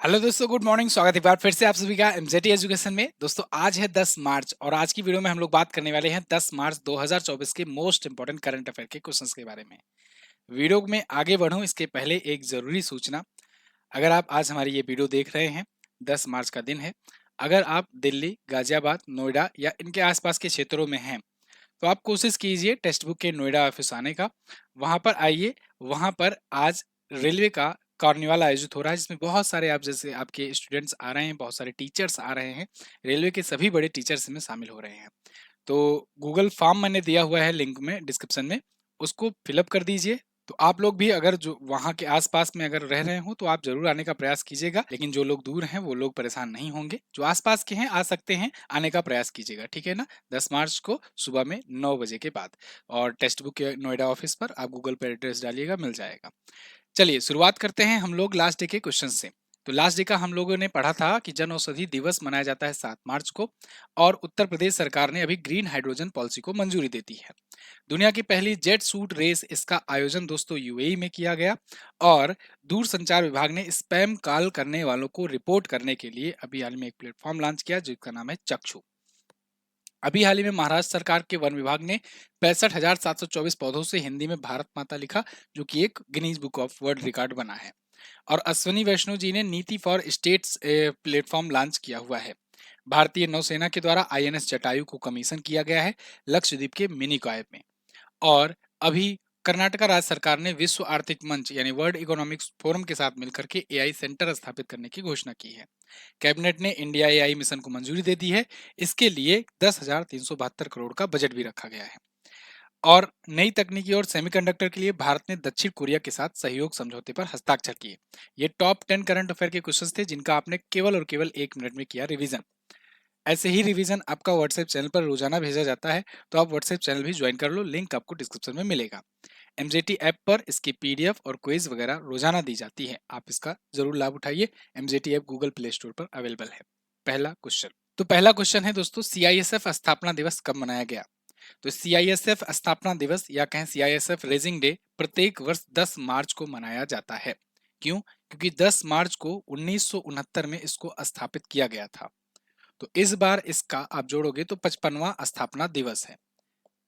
Hello दोस्तों, good morning. स्वागत है एक बार फिर से आप सभी का एमजेटी एजुकेशन में। दोस्तों आज है 10 मार्च और आज की वीडियो में हम लोग बात करने वाले हैं 10 मार्च 2024 के मोस्ट इंपोर्टेंट करंट अफेयर के क्वेश्चंस के बारे में। वीडियो में आगे बढ़ूं इसके पहले एक जरूरी सूचना। अगर आप आज हमारी ये वीडियो देख रहे हैं, 10 मार्च का दिन है। अगर आप दिल्ली, गाजियाबाद, नोएडा या इनके आसपास के क्षेत्रों में हैं तो आप कोशिश कीजिए टेक्स्ट बुक के नोएडा ऑफिस आने का। वहां पर आइए। वहां पर आज रेलवे का कार्निवाल आयोजित हो रहा है जिसमें बहुत सारे आप जैसे आपके स्टूडेंट्स आ रहे हैं, बहुत सारे टीचर्स आ रहे हैं। रेलवे के सभी बड़े टीचर्स इसमें शामिल हो रहे हैं। तो गूगल फॉर्म मैंने दिया हुआ है लिंक में डिस्क्रिप्शन में, उसको फिलअप कर दीजिए। तो आप लोग भी अगर जो वहाँ के आसपास में अगर रह रहे हो तो आप जरूर आने का प्रयास कीजिएगा, लेकिन जो लोग दूर हैं वो लोग परेशान नहीं होंगे। जो आसपास के हैं आ सकते हैं, आने का प्रयास कीजिएगा, ठीक है ना। 10 मार्च को सुबह में 9 बजे के बाद। और टेक्स्ट बुक के नोएडा ऑफिस पर आप गूगल पर एड्रेस डालिएगा, मिल जाएगा। चलिए शुरुआत करते हैं हम लोग लास्ट डे के क्वेश्चन से। तो लास्ट डे का हम लोगों ने पढ़ा था कि जन औषधि दिवस मनाया जाता है 7 मार्च को। और उत्तर प्रदेश सरकार ने अभी ग्रीन हाइड्रोजन पॉलिसी को मंजूरी दे दी है। दुनिया की पहली जेट सूट रेस, इसका आयोजन दोस्तों यूएई में किया गया। और दूर संचार विभाग ने स्पैम कॉल करने वालों को रिपोर्ट करने के लिए अभी हाल में एक प्लेटफॉर्म लॉन्च किया जिसका नाम है चक्षु। अभी हाल ही में महाराष्ट्र सरकार के वन विभाग ने 65,724 पौधों से हिंदी में भारत माता लिखा, जो कि एक Guinness book of world record बना है। और अश्वनी वैष्णव जी ने नीति फॉर स्टेट्स प्लेटफॉर्म लॉन्च किया हुआ है। भारतीय नौसेना के द्वारा आईएनएस जटायु को कमीशन किया गया है लक्षद्वीप के मिनिकॉय में। और अभी कर्नाटका राज्य सरकार ने विश्व आर्थिक मंच यानी वर्ल्ड इकोनॉमिक्स फोरम के साथ मिलकर के एआई सेंटर स्थापित करने की घोषणा की है। कैबिनेट ने इंडिया एआई मिशन को मंजूरी दे दी है। इसके लिए 10,372 करोड़ का बजट भी रखा गया है। और नई तकनीकी और सेमीकंडक्टर के लिए भारत ने दक्षिण कोरिया के साथ सहयोग समझौते पर हस्ताक्षर किए। ये टॉप 10 करंट अफेयर के क्वेश्चंस थे जिनका आपने केवल और केवल 1 मिनट में किया रिवीजन। ऐसे ही रिवीजन आपका व्हाट्सएप चैनल पर रोजाना भेजा जाता है, तो आप व्हाट्सएप चैनल भी ज्वाइन कर लो, लिंक आपको डिस्क्रिप्शन में मिलेगा। एमजेटी ऐप पर इसकी पीडीएफ और क्विज वगैरह रोजाना दी जाती है, आप इसका जरूर लाभ उठाइए। MJT app Google play store पर अवेलेबल है। पहला क्वेश्चन। तो पहला क्वेश्चन है दोस्तों, सीआईएसएफ स्थापना दिवस कब मनाया गया। तो सीआईएसएफ स्थापना दिवस या कहें सीआईएसएफ रेजिंग डे प्रत्येक वर्ष 10 मार्च को मनाया जाता है। क्यों? क्योंकि 10 मार्च को 1969 में इसको स्थापित किया गया था। तो इस बार इसका आप जोड़ोगे तो 55वां स्थापना दिवस है।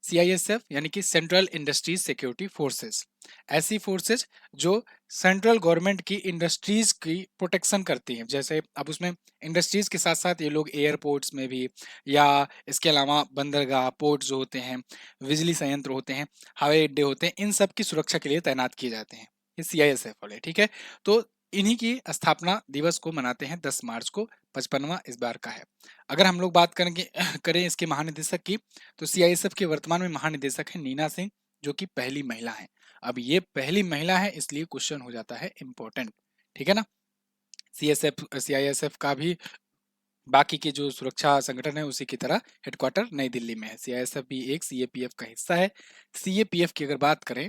सीआईएसएफ यानी कि सेंट्रल इंडस्ट्रीज सिक्योरिटी फोर्सेस, ऐसी फोर्सेस जो सेंट्रल गवर्नमेंट की इंडस्ट्रीज की प्रोटेक्शन करती हैं। जैसे अब उसमें इंडस्ट्रीज के साथ साथ ये लोग एयरपोर्ट्स में भी, या इसके अलावा बंदरगाह, पोर्ट जो होते हैं, बिजली संयंत्र होते हैं, हवाई अड्डे होते हैं, इन सब की सुरक्षा के लिए तैनात किए जाते हैं ये सीआईएसएफ वाले, ठीक है। तो इन्हीं की स्थापना दिवस को मनाते हैं 10 मार्च को। 55वां इस बार का है। अगर हम लोग बात करेंगे करें इसके महानिदेशक की, तो सीआईएसएफ के वर्तमान में महानिदेशक है नीना सिंह, जो कि पहली महिला है। अब ये पहली महिला है इसलिए क्वेश्चन हो जाता है इंपॉर्टेंट, ठीक है ना। सीआईएसएफ का भी बाकी के जो सुरक्षा संगठन है उसी की तरह हेडक्वार्टर नई दिल्ली में है। सीआईएसएफ भी एक सीएपीएफ का हिस्सा है। सीएपीएफ की अगर बात करें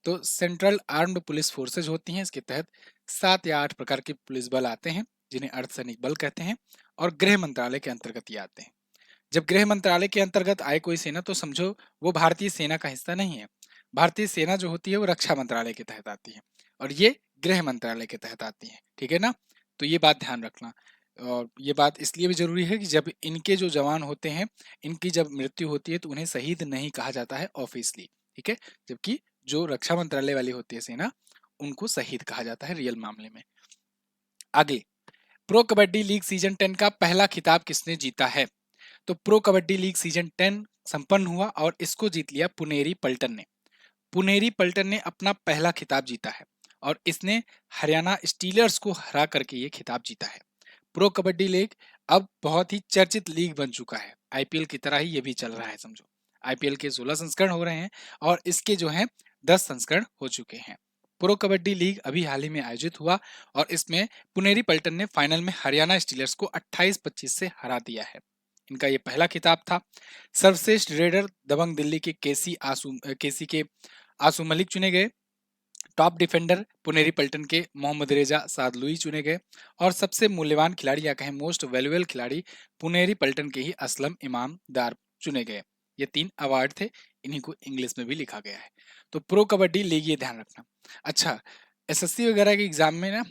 तो सेंट्रल आर्म्ड पुलिस फोर्सेज होती हैं। इसके तहत 7 या 8 प्रकार के पुलिस बल आते हैं जिन्हें अर्धसैनिक बल कहते हैं, और गृह मंत्रालय के अंतर्गत ये आते हैं। जब गृह मंत्रालय के अंतर्गत आए कोई सेना तो समझो वो भारतीय सेना का हिस्सा नहीं है। भारतीय सेना जो होती है वो रक्षा मंत्रालय के तहत आती है, और ये गृह मंत्रालय के तहत आती है, ठीक है ना। तो ये बात ध्यान रखना। और ये बात इसलिए भी जरूरी है कि जब इनके जो जवान होते हैं, इनकी जब मृत्यु होती है तो उन्हें शहीद नहीं कहा जाता है ऑफिशियली, ठीक है। जबकि जो रक्षा मंत्रालय वाली होती है सेना, उनको शहीद कहा जाता है रियल मामले में। आगे, प्रो कबड्डी लीग सीजन 10 का पहला खिताब किसने जीता है। तो प्रो कबड्डी लीग सीजन 10 संपन्न हुआ और इसको जीत लिया पुनेरी पल्टन ने। पुनेरी पल्टन ने अपना पहला खिताब जीता है और इसने हरियाणा स्टीलर्स को हरा करके ये खिताब जीता है। प्रो कबड्डी लीग अब बहुत ही चर्चित लीग बन चुका है। आईपीएल की तरह ही ये भी चल रहा है समझो। आईपीएल के 16 संस्करण हो रहे हैं और इसके जो हैं 10 संस्करण हो चुके हैं। प्रो कबड्डी लीग अभी हाल ही में आयोजित हुआ और इसमें पुनेरी पल्टन ने फाइनल में हरियाणा स्टीलर्स को 28-25 से हरा दिया है। इनका ये पहला खिताब था। सर्वश्रेष्ठ रेडर दबंग दिल्ली के केसी के आसू मलिक चुने गए। टॉप डिफेंडर पुनेरी पल्टन के मोहम्मद रेजा सादलुई चुने गए। और सबसे मूल्यवान खिलाड़ी या कहें मोस्ट वैल्यूएबल खिलाड़ी पुनेरी पल्टन के ही असलम इमाम दार चुने गए। ये 3 अवार्ड थे, इन्हीं को इंग्लिश में भी लिखा गया है। तो प्रो कबड्डी लीग ये ध्यान रखना। अच्छा, एसएससी वगैरह के एग्जाम में ना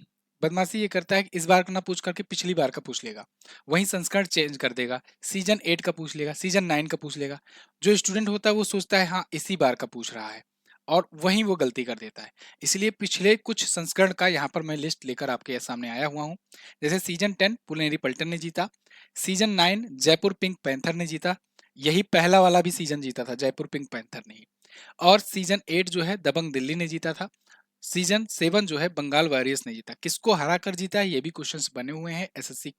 बदमाशी ये करता है कि इस बार का ना पूछ करके पिछली बार का पूछ लेगा, वहीं संस्करण चेंज कर देगा, सीजन 8 का पूछ लेगा, सीजन 9 का पूछ लेगा। जो स्टूडेंट होता है वो सोचता है हाँ इसी बार का पूछ रहा है, और वहीं वो गलती कर देता है। इसलिए पिछले कुछ संस्करण का यहाँ पर मैं लिस्ट लेकर आपके सामने आया हुआ हूँ। जैसे सीजन 10 पुनेरी पल्टन ने जीता, सीजन 9 जयपुर पिंक पैंथर ने जीता, यही पहला वाला भी सीजन जीता था जयपुर पिंक पैंथर ने ही। और सीजन 8 जो है दबंग दिल्ली ने जीता था। सीजन 7 जो है बंगाल वॉरियर्स ने जीता। किसको हरा कर जीता है ये भी क्वेश्चंस बने हुए हैं एसएससी,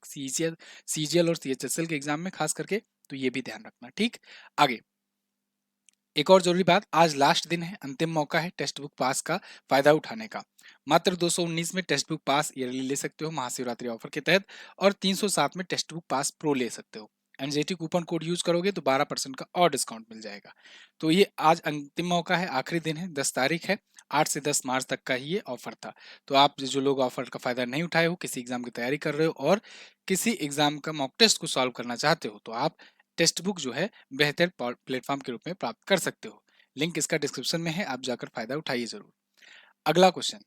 सीजीएल और सीएचएसएल के एग्जाम में खास करके, तो ये भी ध्यान रखना। ठीक, आगे एक और जरूरी बात, आज लास्ट दिन है, अंतिम मौका है टेक्स्ट बुक पास का फायदा उठाने का। मात्र 219 में टेक्स्ट बुक पास ईयरली ले सकते हो महाशिवरात्रि ऑफर के तहत, और 307 में टेक्स्ट बुक पास प्रो ले सकते हो। एनजेटी कूपन कोड यूज करोगे तो 12% का और डिस्काउंट मिल जाएगा। तो ये आज अंतिम मौका है, आखिरी दिन है, 10 तारीख है, 8 से 10 मार्च तक का ही ये ऑफर था। तो आप जो लोग ऑफर का फायदा नहीं उठाए हो, किसी एग्जाम की तैयारी कर रहे हो और किसी एग्जाम का मॉक टेस्ट को सॉल्व करना चाहते हो, तो आप टेक्स्ट बुक जो है बेहतर प्लेटफॉर्म के रूप में प्राप्त कर सकते हो। लिंक इसका डिस्क्रिप्शन में है, आप जाकर फायदा उठाइए जरूर। अगला क्वेश्चन,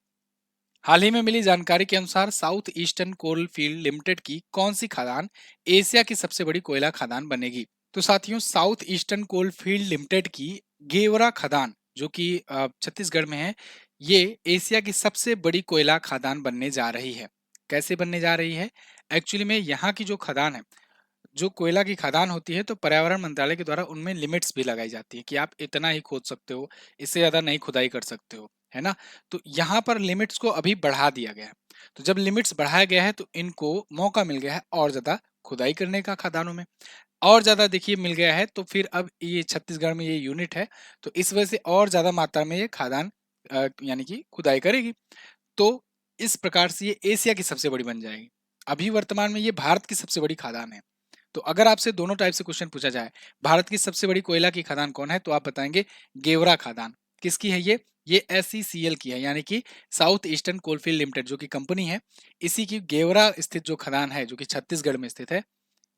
हाल ही में मिली जानकारी के अनुसार South Eastern Coal Field Limited की कौन सी खदान एशिया की सबसे बड़ी कोयला खदान बनेगी? तो साथियों, South Eastern Coal Field Limited की गेवरा खदान जो कि छत्तीसगढ़ में है, ये एशिया की सबसे बड़ी कोयला खदान बनने जा रही है। कैसे बनने जा रही है? एक्चुअली में यहाँ की जो खदान है, जो कोयला की खदान होती है, तो पर्यावरण मंत्रालय के द्वारा उनमें लिमिट्स भी लगाई जाती है कि आप इतना ही खोद सकते हो, इससे ज्यादा नहीं खुदाई कर सकते हो, है ना। तो यहाँ पर लिमिट्स को अभी बढ़ा दिया गया है। तो जब लिमिट्स बढ़ाया गया है तो इनको मौका मिल गया है और ज्यादा खुदाई करने का खदानों में, और ज्यादा देखिए मिल गया है। तो फिर अब ये छत्तीसगढ़ में ये यूनिट है, तो इस वजह से और ज्यादा मात्रा में ये खदान यानी कि खुदाई करेगी। तो इस प्रकार से ये एशिया की सबसे बड़ी बन जाएगी। अभी वर्तमान में ये भारत की सबसे बड़ी खदान है। तो अगर आपसे दोनों टाइप से क्वेश्चन पूछा जाए, भारत की सबसे बड़ी कोयला की खदान कौन है, तो आप बताएंगे गेवरा खदान। किसकी है ये एसईसीएल की है, यानी कि साउथ ईस्टर्न कोलफील्ड लिमिटेड जो कि कंपनी है, इसी की गेवरा स्थित जो खदान है जो कि छत्तीसगढ़ में स्थित है,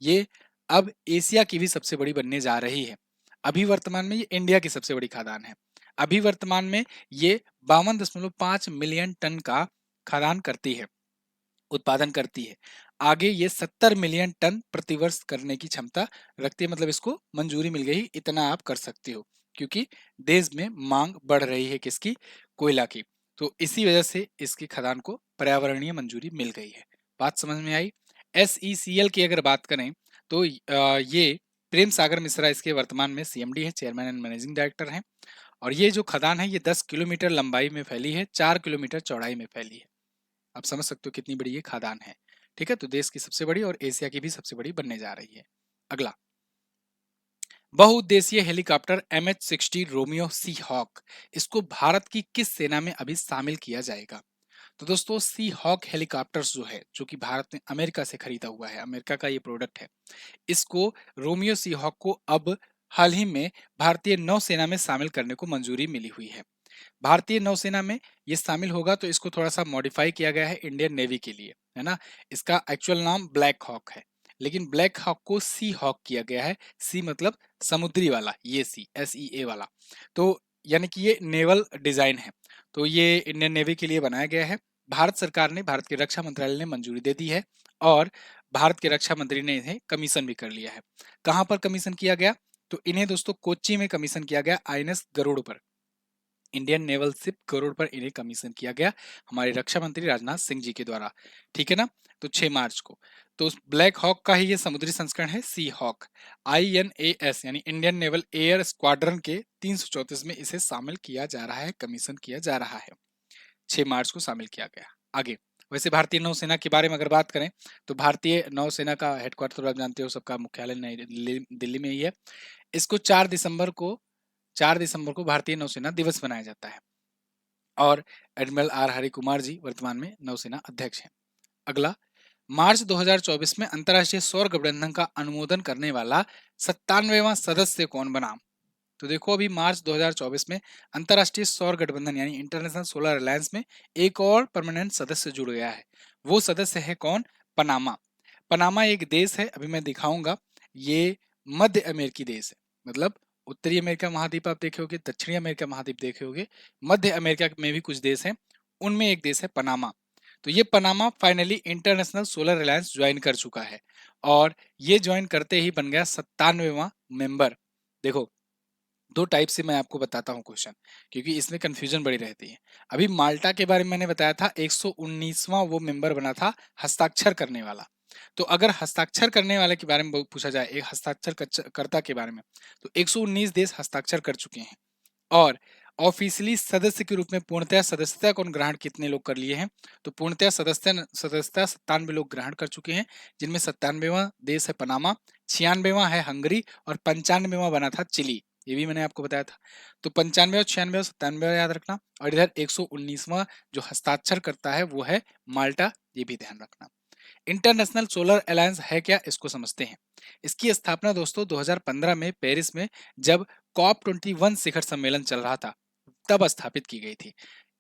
ये अब एशिया की भी सबसे बड़ी बनने जा रही है। अभी वर्तमान में ये इंडिया की सबसे बड़ी खदान है। अभी वर्तमान में ये 52.5 मिलियन टन का खदान करती है, उत्पादन करती है। आगे ये 70 मिलियन टन प्रतिवर्ष करने की क्षमता रखती है, मतलब इसको मंजूरी मिल गई, इतना आप कर सकते हो, क्योंकि देश में मांग बढ़ रही है किसकी? कोयला की। तो इसी वजह से इसकी खदान को पर्यावरणीय मंजूरी मिल गई है। बात समझ में आई? एसईसीएल की अगर बात करें तो ये प्रेम सागर मिश्रा इसके वर्तमान में सीएमडी है, चेयरमैन एंड मैनेजिंग डायरेक्टर हैं। और ये जो खदान है ये 10 किलोमीटर लंबाई में फैली है, 4 किलोमीटर चौड़ाई में फैली है। आप समझ सकते हो कितनी बड़ी ये खदान है। ठीक है, तो देश की सबसे बड़ी और एशिया की भी सबसे बड़ी बनने जा रही है। अगला, बहुउद्देशीय हेलीकॉप्टर MH-60 रोमियो सी हॉक, इसको भारत की किस सेना में अभी शामिल किया जाएगा? तो दोस्तों, सी हॉक हेलीकॉप्टर्स जो है, जो कि भारत ने अमेरिका से खरीदा हुआ है, अमेरिका का ये प्रोडक्ट है, इसको रोमियो सी हॉक को अब हाल ही में भारतीय नौसेना में शामिल करने को मंजूरी मिली हुई है। भारतीय नौसेना में ये शामिल होगा तो इसको थोड़ा सा मॉडिफाई किया गया है इंडियन नेवी के लिए, है ना। इसका एक्चुअल नाम ब्लैक हॉक है, लेकिन ब्लैक हॉक को सी हॉक किया गया है। सी मतलब समुद्री वाला, ये सी SEA वाला। तो यानी कि ये नेवल डिजाइन है, तो ये इंडियन नेवी के लिए बनाया गया है। भारत सरकार ने, भारत के रक्षा मंत्रालय ने मंजूरी दे दी है, और भारत के रक्षा मंत्री ने इन्हें कमीशन भी कर लिया है। कहाँ पर कमीशन किया गया? तो इन्हें दोस्तों कोच्चि में कमीशन किया गया, INS गरुड़ पर, इंडियन नेवल शिप गरुड़ पर इन्हें कमीशन किया गया हमारे रक्षा मंत्री राजनाथ सिंह जी के द्वारा। ठीक है ना, तो 6 मार्च को। तो उस ब्लैक हॉक का ही ये समुद्री संस्करण है सी हॉक। INAS यानी इंडियन नेवल एयर स्क्वाड्रन के 334 में इसे शामिल किया जा रहा है, कमीशन किया जा रहा है। 6 मार्च को शामिल किया गया। आगे, वैसे भारतीय नौसेना के बारे में अगर बात करें तो भारतीय नौसेना का हेडक्वार्टर तो आप जानते हो, सबका मुख्यालय नई दिल्ली में ही है। इसको 4 दिसंबर को भारतीय नौसेना दिवस मनाया जाता है, और एडमिरल R हरि कुमार जी वर्तमान में नौसेना अध्यक्ष हैं। अगला, मार्च 2024 में अंतर्राष्ट्रीय सौर गठबंधन का अनुमोदन करने वाला 97वां सदस्य कौन बना? तो देखो, अभी मार्च 2024 में अंतर्राष्ट्रीय सौर गठबंधन यानी इंटरनेशनल सोलर अलायंस में एक और परमानेंट सदस्य जुड़ गया है। वो सदस्य है कौन? पनामा। पनामा एक देश है, अभी मैं दिखाऊंगा। ये मध्य अमेरिकी देश है, मतलब उत्तरी अमेरिका महाद्वीप आप देखे होगे, दक्षिणी अमेरिका महाद्वीप देखे होगे, मध्य अमेरिका में भी कुछ देश हैं, उनमें एक देश है पनामा। तो ये Panama finally international solar alliance join कर चुका है और ये ज्वाइन करते ही बन गया 97वां मेंबर। देखो, दो टाइप से मैं आपको बताता हूँ क्वेश्चन, क्योंकि इसमें कंफ्यूजन बड़ी रहती है। अभी माल्टा के बारे में मैंने बताया था, 119वां वो मेंबर बना था हस्ताक्षर करने वाला। तो अगर हस्ताक्षर करने वाले के बारे में पूछा जाए, एक कर्ता के बारे में, तो 119 देश हस्ताक्षर कर चुके हैं। और ऑफिशियली सदस्य के रूप में पूर्णतः सदस्यता कौन ग्रहण कितने लोग कर लिए हैं, तो पूर्णतः सदस्यता 97 लोग ग्रहण कर चुके हैं, जिनमें 97वां देश है पनामा, 96वां है हंगरी और 95वां बना था चिली। ये भी मैंने आपको बताया था। तो 95, 96 और 97 याद रखना, और इधर 119वां जो हस्ताक्षर करता है वो है माल्टा, ये भी ध्यान रखना। इंटरनेशनल सोलर अलायंस है क्या, इसको समझते हैं। इसकी स्थापना दोस्तों 2015 में पेरिस में जब कॉप 21 शिखर सम्मेलन चल रहा था तब स्थापित की गई थी।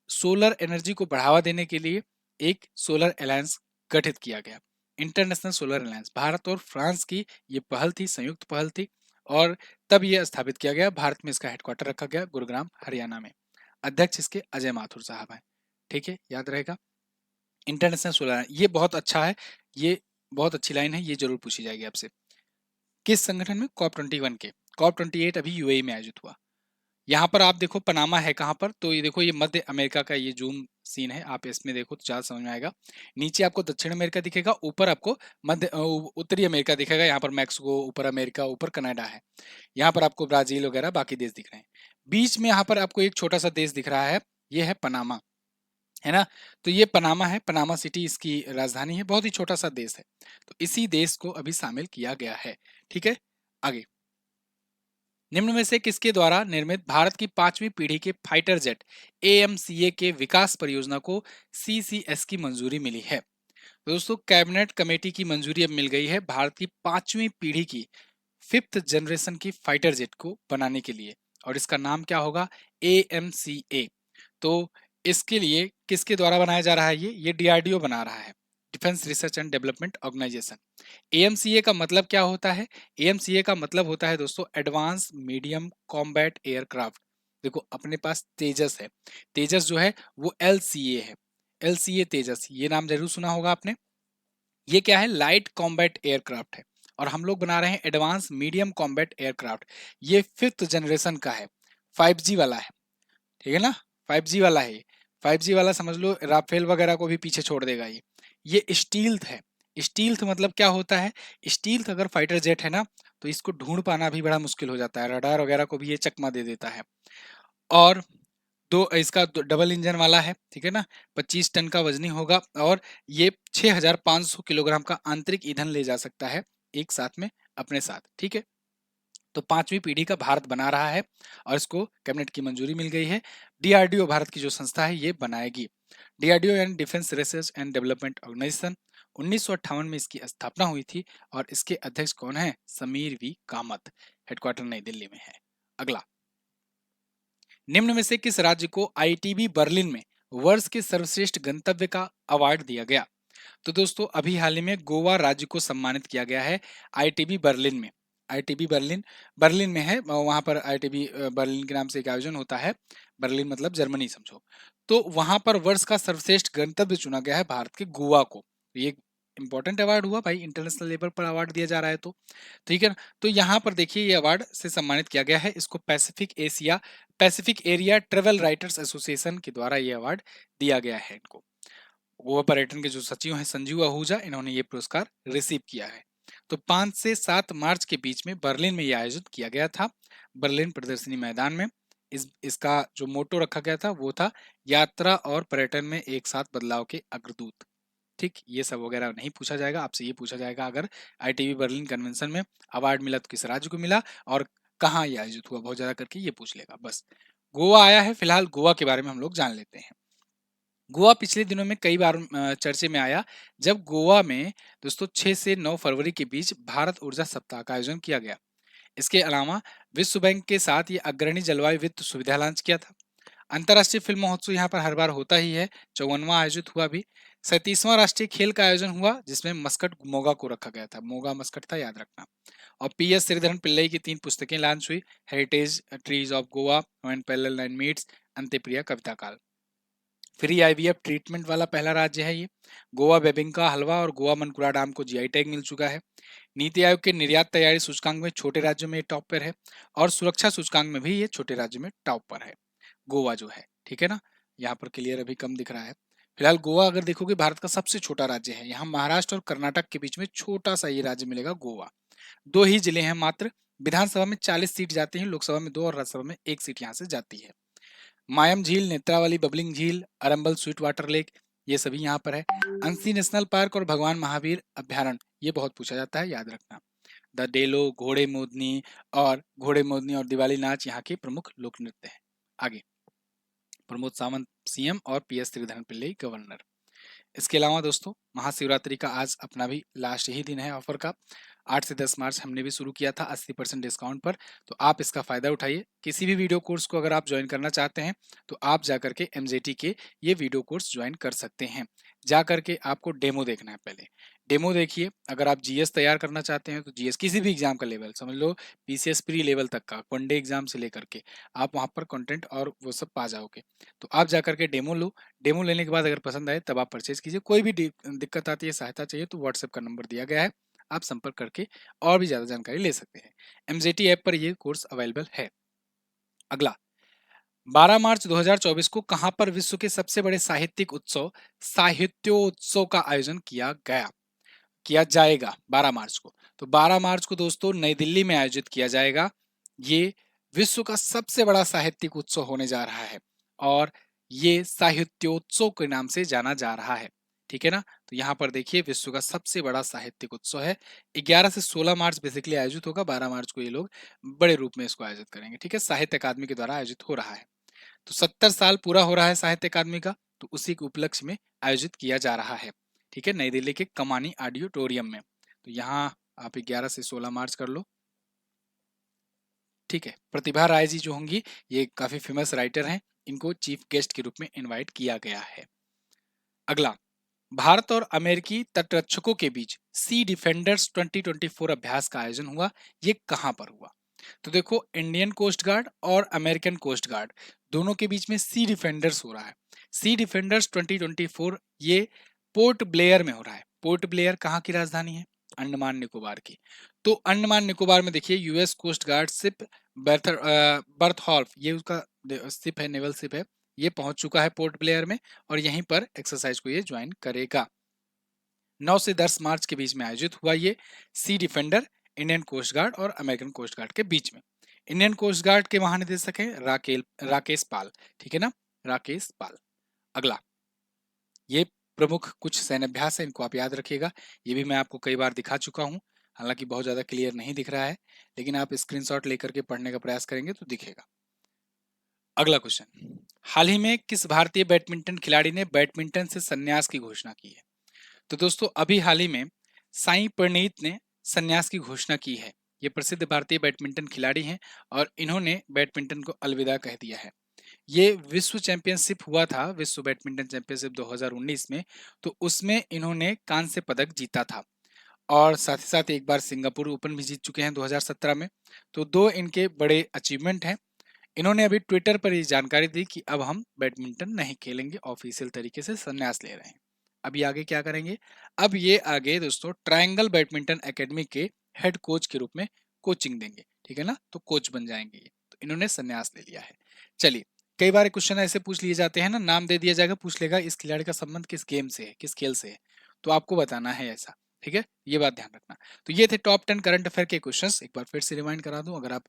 सोलर एनर्जी को बढ़ावा देने के लिए एक सोलर अलायंस गठित किया गया। इंटरनेशनल सोलर अलायंस भारत और फ्रांस की ये पहल थी, संयुक्त पहल थी, और तब यह स्थापित किया गया। भारत में इसका हेडक्वार्टर रखा गया गुरुग्राम हरियाणा में। अध्यक्ष इसके अजय माथुर साहब हैं। ठीक है, याद रहेगा। इंटरनेशनल सोलर, ये बहुत अच्छा है, ये बहुत अच्छी लाइन है, ये जरूर पूछी जाएगी आपसे। किस संगठन में, कॉप 21 के। कॉप 28 अभी यूएई में आयोजित हुआ। यहाँ पर आप देखो पनामा है कहाँ पर, तो ये देखो ये मध्य अमेरिका का ये जूम सीन है, आप इसमें देखो तो ज्यादा समझ में आएगा। नीचे आपको दक्षिण अमेरिका दिखेगा, ऊपर आपको उत्तरी अमेरिका दिखेगा। यहाँ पर मैक्सिको, ऊपर अमेरिका, ऊपर कनाडा है। यहाँ पर आपको ब्राजील वगैरह बाकी देश दिख रहे हैं। बीच में यहाँ पर आपको एक छोटा सा देश दिख रहा है, ये है पनामा, है ना। तो ये पनामा है, पनामा सिटी इसकी राजधानी है, बहुत ही छोटा सा देश है। तो इसी देश को अभी शामिल किया गया है। ठीक है, आगे। निम्न में से किसके द्वारा निर्मित भारत की 5वीं पीढ़ी के फाइटर जेट एएमसीए के विकास परियोजना को सीसीएस की मंजूरी मिली है। तो दोस्तों, कैबिनेट कमेटी की मंजूरी अब मिल गई है भारत की 5वीं पीढ़ी की, 5th जनरेशन की फाइटर जेट को बनाने के लिए, और इसका नाम क्या होगा, एएमसीए। तो इसके लिए किसके द्वारा बनाया जा रहा है, ये डीआरडीओ बना रहा है, defence research and development organisation. AMCA का मतलब क्या होता है, एएमसीए का मतलब होता है दोस्तों एडवांस मीडियम कॉम्बैट एयरक्राफ्ट। देखो अपने पास तेजस है, तेजस जो है वो एलसीए है, एलसीए तेजस, ये नाम जरूर सुना होगा आपने। ये क्या है, लाइट कॉम्बैट एयरक्राफ्ट है, और हम लोग बना रहे हैं एडवांस मीडियम कॉम्बैट एयरक्राफ्ट। ये 5th जनरेशन का है, 5G वाला है, ठीक है ना, 5G वाला है। 5G वाला समझ लो, राफेल वगैरह को भी पीछे छोड़ देगा ये स्टील्थ है। स्टील्थ मतलब क्या होता है, स्टील्थ अगर फाइटर जेट है ना, तो इसको ढूंढ पाना भी बड़ा मुश्किल हो जाता है, रडार वगैरह को भी ये चकमा दे देता है। और दो इसका डबल इंजन वाला है, ठीक है ना, 25 टन का वजनी होगा, और ये 6500 किलोग्राम का आंतरिक ईंधन ले जा सकता है एक साथ में अपने साथ। ठीक है, तो 5वीं पीढ़ी का भारत बना रहा है, और इसको कैबिनेट की मंजूरी मिल गई है। डीआरडीओ भारत की जो संस्था है ये बनाएगी, डीआरडीओ यानी defence research and development organisation. 1958 में इसकी स्थापना हुई थी, और इसके अध्यक्ष कौन है, समीर वी कामत, हेडक्वार्टर नई दिल्ली में है। अगला, निम्न में से किस राज्य को आईटीबी बर्लिन में वर्ष के सर्वश्रेष्ठ गंतव्य का अवार्ड दिया गया। तो दोस्तों, अभी हाल ही में गोवा राज्य को सम्मानित किया गया है आईटीबी बर्लिन में। आईटीबी बर्लिन बर्लिन में है, वहां पर आईटीबी बर्लिन के नाम से एक आयोजन होता है। बर्लिन मतलब जर्मनी समझो। तो वहां पर वर्ष का सर्वश्रेष्ठ गंतव्य चुना गया है भारत के गोवा को। तो ये इंपॉर्टेंट अवार्ड हुआ भाई, इंटरनेशनल लेवल पर अवार्ड दिया जा रहा है तो, ठीक है ना। तो यहाँ पर देखिए ये अवार्ड से सम्मानित किया गया है इसको, Pacific area travel writers association के द्वारा ये अवार्ड दिया गया है इनको। गोवा पर्यटन के जो सचिव हैं संजीव आहूजा, इन्होंने ये पुरस्कार रिसीव किया है। तो 5 से 7 मार्च के बीच में बर्लिन में ये आयोजित किया गया था, बर्लिन प्रदर्शनी मैदान में। इसका जो मोटो रखा गया था वो था, यात्रा और पर्यटन में एक साथ बदलाव के अग्रदूत। ठीक, ये सब वगैरह नहीं पूछा जाएगा आपसे, ये पूछा जाएगा अगर आईटीबी बर्लिन कन्वेंशन में अवार्ड मिला तो किस राज्य को मिला और कहाँ ये आयोजित हुआ, बहुत ज्यादा करके ये पूछ लेगा बस। गोवा आया है, फिलहाल गोवा के बारे में हम लोग जान लेते हैं। गोवा पिछले दिनों में कई बार चर्चे में आया, जब गोवा में दोस्तों 6 से 9 फरवरी के बीच भारत ऊर्जा सप्ताह का आयोजन किया गया। इसके अलावा विश्व बैंक के साथ ये अग्रणी जलवायु वित्त सुविधा लॉन्च किया था। अंतर्राष्ट्रीय फिल्म महोत्सव यहाँ पर हर बार होता ही है, 54वां आयोजित हुआ भी। 37वां राष्ट्रीय खेल का आयोजन हुआ, जिसमें मस्कट मोगा को रखा गया था, मोगा मस्कट था, याद रखना। और PS श्रीधरन पिल्लई की 3 पुस्तकें लॉन्च हुई, heritage trees of Goa, when parallel line meets, Antyapriya कविता काल। फ्री आईवीएफ ट्रीटमेंट वाला पहला राज्य है ये। गोवा बेबिंका हलवा और गोवा मनकुरा डाम को जीआई टैग मिल चुका है। नीति आयोग के निर्यात तैयारी सूचकांक में छोटे राज्यों में टॉप पर है, और सुरक्षा सूचकांक में भी ये छोटे राज्यों में टॉप पर है गोवा जो है, ठीक है ना। यहाँ पर क्लियर अभी कम दिख रहा है। फिलहाल गोवा अगर देखोगे भारत का सबसे छोटा राज्य है। यहाँ महाराष्ट्र और कर्नाटक के बीच में छोटा सा ये राज्य मिलेगा गोवा। 2 ही जिले हैं मात्र। विधानसभा में 40 सीट जाती हैं, लोकसभा में 2 और राज्यसभा में 1 सीट यहाँ से जाती है। मायम झील, नेत्रावली बबलिंग झील, अरंबल स्वीट वाटर लेक, ये सभी यहाँ पर है। अंसी नेशनल पार्क और भगवान महावीर अभ्यारण्य, ये बहुत पूछा जाता है, याद रखना। द डेलो, घोड़े मोदनी और दिवाली नाच यहाँ के प्रमुख लोक नृत्य हैं। आगे, प्रमोद सावंत सीएम और पीएस श्रीधरन पिल्लई गवर्नर। इसके अलावा दोस्तों महाशिवरात्रि का आज अपना भी लास्ट ही दिन है ऑफर का। 8 से 10 मार्च हमने भी शुरू किया था 80% डिस्काउंट पर, तो आप इसका फायदा उठाइए। किसी भी वीडियो कोर्स को अगर आप ज्वाइन करना चाहते हैं तो आप जाकर के एमजेटी के ये वीडियो कोर्स ज्वाइन कर सकते हैं। जा करके आपको डेमो देखना है, पहले डेमो देखिए। अगर आप जीएस तैयार करना चाहते हैं तो जीएस किसी भी एग्जाम का लेवल समझ लो, पीसीएस प्री लेवल तक का वनडे एग्जाम से लेकर के आप वहां पर कंटेंट और वो सब पा जाओगे। तो आप जाकर के डेमो लो। डेमो लेने के बाद अगर पसंद आए तब आप परचेज कीजिए। कोई भी दिक्कत आती है, सहायता चाहिए तो व्हाट्सएप का नंबर दिया गया है, आप संपर्क करके और भी ज्यादा जानकारी ले सकते हैं। एमजेटी ऐप पर ये कोर्स अवेलेबल है। अगला, 12 मार्च 2024 को कहां पर विश्व के सबसे बड़े साहित्यिक उत्सव साहित्योत्सव का आयोजन किया जाएगा 12 मार्च को। तो 12 मार्च को दोस्तों नई दिल्ली में आयोजित किया जाएगा। ये विश्व का सबसे बड़ा साहित्यिक उत्सव होने जा रहा है, और ये साहित्योत्सव के नाम से जाना जा रहा है, ठीक है ना। तो यहाँ पर देखिए विश्व का सबसे बड़ा साहित्यिक उत्सव है। 11 से 16 मार्च बेसिकली आयोजित होगा। 12 मार्च को ये लोग बड़े रूप में इसको आयोजित करेंगे, ठीक है। साहित्य अकादमी के द्वारा आयोजित हो रहा है। तो 70 साल पूरा हो रहा है साहित्य अकादमी का, तो उसी के उपलक्ष्य में आयोजित किया जा रहा है, ठीक है, नई दिल्ली के कमानी ऑडिटोरियम में। तो यहाँ आप 11 से 16 मार्च कर लो, ठीक है। प्रतिभा राय जी जो होंगी, ये काफी फेमस राइटर हैं, इनको चीफ गेस्ट के रूप में इनवाइट किया गया है। अगला, भारत और अमेरिकी तटरक्षकों के बीच सी डिफेंडर्स 2024 अभ्यास का आयोजन हुआ। ये कहां पर हुआ? तो देखो, इंडियन कोस्ट गार्ड और अमेरिकन कोस्ट गार्ड दोनों के बीच में सी डिफेंडर्स हो रहा है। सी डिफेंडर्स 2024 ये पोर्ट ब्लेयर में हो रहा है। पोर्ट ब्लेयर कहाँ की राजधानी है? अंडमान निकोबार की। तो अंडमान निकोबार में देखिए यूएस कोस्ट गार्ड शिप बर्थॉल्फ, ये उसका शिप है, नेवल शिप है, ये पहुंच चुका है पोर्ट ब्लेयर में, और यहीं पर एक्सरसाइज को ये ज्वाइन करेगा। 9 से 10 मार्च के बीच में आयोजित हुआ ये सी डिफेंडर, इंडियन कोस्ट गार्ड और अमेरिकन कोस्ट गार्ड के बीच में। इंडियन कोस्ट गार्ड के महानिदेशक हैं राकेश पाल, ठीक है ना, राकेश पाल। अगला, ये प्रमुख कुछ सैन्य अभ्यास है, इनको आप याद रखिएगा। ये भी मैं आपको कई बार दिखा चुका हूँ, हालांकि बहुत ज्यादा क्लियर नहीं दिख रहा है, लेकिन आप स्क्रीनशॉट लेकर के पढ़ने का प्रयास करेंगे तो दिखेगा। अगला क्वेश्चन, हाल ही में किस भारतीय बैडमिंटन खिलाड़ी ने बैडमिंटन से संन्यास की घोषणा की है? तो दोस्तों अभी हाल ही में साई प्रणीत ने संन्यास की घोषणा की है। ये प्रसिद्ध भारतीय बैडमिंटन खिलाड़ी हैं, और इन्होंने बैडमिंटन को अलविदा कह दिया है। ये विश्व चैंपियनशिप हुआ था, विश्व बैडमिंटन चैंपियनशिप 2019 में, तो उसमें इन्होंने कांस्य पदक जीता था, और साथ ही साथ एक बार सिंगापुर ओपन भी जीत चुके हैं 2017 में। तो दो इनके बड़े अचीवमेंट हैं। इन्होंने अभी ट्विटर पर ये जानकारी दी कि अब हम बैडमिंटन नहीं खेलेंगे, ऑफिशियल तरीके से संन्यास ले रहे हैं। अभी आगे क्या करेंगे? अब ये आगे दोस्तों ट्रायंगल बैडमिंटन एकेडमी के हेड कोच के रूप में कोचिंग देंगे, ठीक है ना, तो कोच बन जाएंगे ये। तो इन्होंने संन्यास ले लिया है। चलिए, कई बार क्वेश्चन ऐसे पूछ लिए जाते हैं ना, नाम दे दिया जाएगा, पूछ लेगा इस खिलाड़ी का संबंध किस गेम से है, किस खेल से है, तो आपको बताना है ऐसा, ठीक है, ये बात ध्यान रखना। तो ये थे टॉप 10 करंट अफेयर के क्वेश्चंस। एक बार फिर से रिमाइंड करा दूं, अगर आप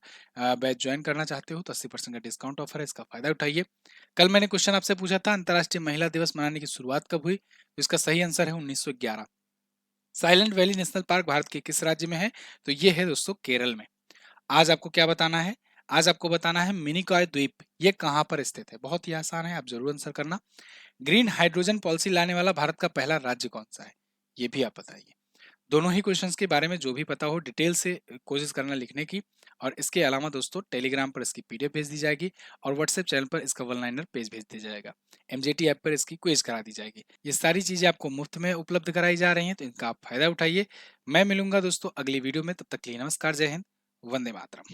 बैच ज्वाइन करना चाहते हो तो 80% का डिस्काउंट ऑफर है, इसका फायदा उठाइए। कल मैंने क्वेश्चन आपसे पूछा था अंतर्राष्ट्रीय महिला दिवस मनाने की शुरुआत कब हुई, तो इसका सही आंसर है 1911। Silent valley national park Bharat के किस राज्य में है? तो ये है दोस्तों केरल में। आज आपको क्या बताना है? आज आपको बताना है मिनिकॉय द्वीप ये कहां पर स्थित है। बहुत ही आसान है, आप जरूर आंसर करना। ग्रीन हाइड्रोजन पॉलिसी लाने वाला भारत का पहला राज्य कौन सा है, ये भी आप बताइए। दोनों ही क्वेश्चंस के बारे में जो भी पता हो डिटेल से कोशिश करना लिखने की, और इसके अलावा दोस्तों टेलीग्राम पर इसकी पीडीएफ भेज दी जाएगी, और व्हाट्सएप चैनल पर इसका वन लाइनर पेज भेज दिया जाएगा। एमजेटी ऐप पर इसकी क्विज करा दी जाएगी। ये सारी चीजें आपको मुफ्त में उपलब्ध कराई जा रही हैं, तो इनका आप फायदा उठाइए। मैं मिलूंगा दोस्तों अगली वीडियो में, तब तक के लिए नमस्कार, जय हिंद, वंदे मातरम।